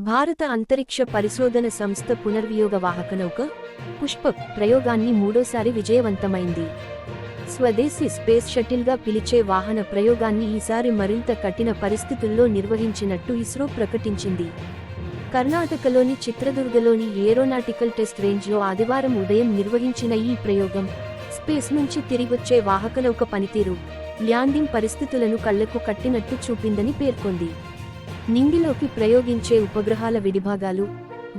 భారత అంతరిక్ష పరిశోధన సంస్థ పునర్వియోగ వాహక నౌక పుష్పక్ ప్రయోగాన్ని మూడోసారి విజయవంతమైంది. స్వదేశీ స్పేస్ షటిల్గా పిలిచే వాహన ప్రయోగాన్ని ఈసారి మరింత కఠిన పరిస్థితుల్లో నిర్వహించినట్టు ఇస్రో ప్రకటించింది. కర్ణాటకలోని చిత్రదుర్గలోని ఏరోనాటికల్ టెస్ట్ రేంజ్లో ఆదివారం ఉదయం నిర్వహించిన ఈ ప్రయోగం స్పేస్ నుంచి తిరిగొచ్చే వాహకనౌక పనితీరు, ల్యాండింగ్ పరిస్థితులను కళ్లకు కట్టినట్టు చూపిందని పేర్కొంది. నింగిలోకి ప్రయోగించే ఉపగ్రహాల విడిభాగాలు,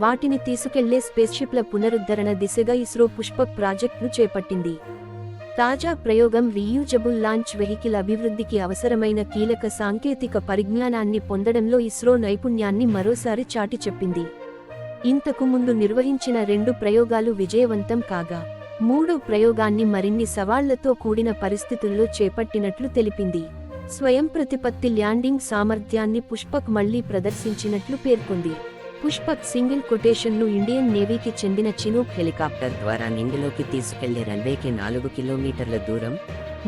వాటిని తీసుకెళ్లే స్పేస్షిప్ల పునరుద్ధరణ దిశగా ఇస్రో పుష్పక్ ప్రాజెక్టును చేపట్టింది. తాజా ప్రయోగం రీయూజబుల్ లాంచ్ వెహికల్ అభివృద్ధికి అవసరమైన కీలక సాంకేతిక పరిజ్ఞానాన్ని పొందడంలో ఇస్రో నైపుణ్యాన్ని మరోసారి చాటి చెప్పింది. ఇంతకు ముందు నిర్వహించిన 2 ప్రయోగాలు విజయవంతం కాగా, 3వ ప్రయోగాన్ని మరిన్ని సవాళ్లతో కూడిన పరిస్థితుల్లో చేపట్టినట్లు తెలిపింది. స్వయం ప్రతిపత్తి ల్యాండింగ్ సామర్థ్యాన్ని పుష్పక్ మళ్లీ ప్రదర్శించినట్లు పేర్కొంది. పుష్పక్ సింగిల్ కొటేషన్ను ఇండియన్ నేవీకి చెందిన చినూక్ హెలికాప్టర్ ద్వారా నింగిలోకి తీసుకెళ్లే రన్వేకి 4 కిలోమీటర్ల దూరం,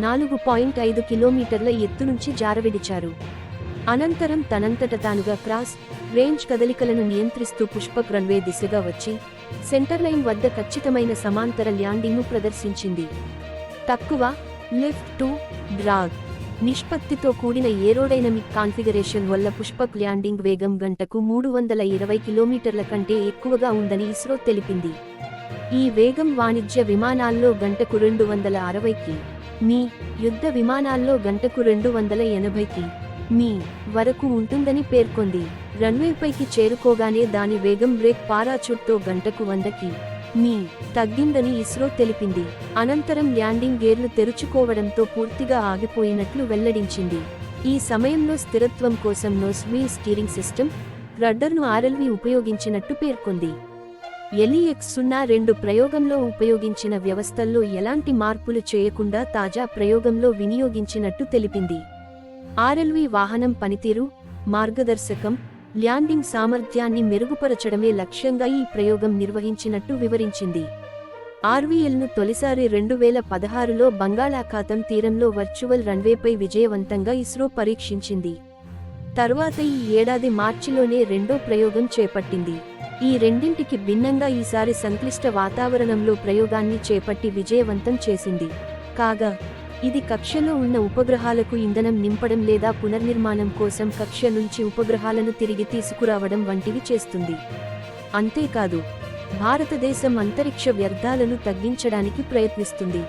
4.5 కిలోమీటర్ల ఎత్తు నుంచి జారవిడిచారు. అనంతరం తనంతట తానుగా క్రాస్ రేంజ్ కదలికలను నియంత్రిస్తూ పుష్పక్ రన్వే దిశగా వచ్చి సెంటర్లైన్ వద్ద ఖచ్చితమైన సమాంతర ల్యాండింగ్ను ప్రదర్శించింది. తక్కువ లిఫ్ట్ టు డ్రాగ్ నిష్పత్తితో కూడిన ఏరోడైనమిక్ కాన్ఫిగరేషన్ వల్ల పుష్పక్ ల్యాండింగ్ వేగం గంటకు 320 కిలోమీటర్ల కంటే ఎక్కువగా ఉందని ఇస్రో తెలిపింది. ఈ వేగం వాణిజ్య విమానాల్లో గంటకు 260 కి.మీ., యుద్ధ విమానాల్లో గంటకు 280 కి.మీ. వరకు ఉంటుందని పేర్కొంది. రన్వేపైకి చేరుకోగానే దాని వేగం బ్రేక్ పారాచూట్తో గంటకు 100 కి.మీ. తగ్గిందని ఇస్రో తెలిపింది. అనంతరం ల్యాండింగ్ గేర్లు తెరుచుకోవడంతో పూర్తిగా ఆగిపోయినట్లు వెల్లడించింది. ఈ సమయంలో స్థిరత్వం కోసం నోస్ వీల్ స్టీరింగ్ సిస్టమ్, రడ్డర్ను ఆర్ఎల్వి ఉపయోగించినట్టు పేర్కొంది. LEX-02 ప్రయోగంలో ఉపయోగించిన వ్యవస్థల్లో ఎలాంటి మార్పులు చేయకుండా తాజా ప్రయోగంలో వినియోగించినట్టు తెలిపింది. ఆర్ఎల్వి వాహనం పనితీరు, మార్గదర్శకం, ల్యాండింగ్ సామర్థ్యాన్ని మెరుగుపరచడమే లక్ష్యంగా ఈ ప్రయోగం నిర్వహించినట్టు వివరించింది. ఆర్వీఎల్ను తొలిసారి 2016లో బంగాళాఖాతం తీరంలో వర్చువల్ రన్వేపై విజయవంతంగా ఇస్రో పరీక్షించింది. తర్వాత ఈ ఏడాది మార్చిలోనే 2వ ప్రయోగం చేపట్టింది. ఈ రెండింటికి భిన్నంగా ఈసారి సంక్లిష్ట వాతావరణంలో ప్రయోగాన్ని చేపట్టి విజయవంతం చేసింది. కాగా ఇది కక్షలో ఉన్న ఉపగ్రహాలకు ఇంధనం నింపడం లేదా పునర్నిర్మాణం కోసం కక్ష నుంచి ఉపగ్రహాలను తిరిగి తీసుకురావడం వంటివి చేస్తుంది. అంతేకాదు, భారతదేశం అంతరిక్ష వ్యర్థాలను తగ్గించడానికి ప్రయత్నిస్తుంది.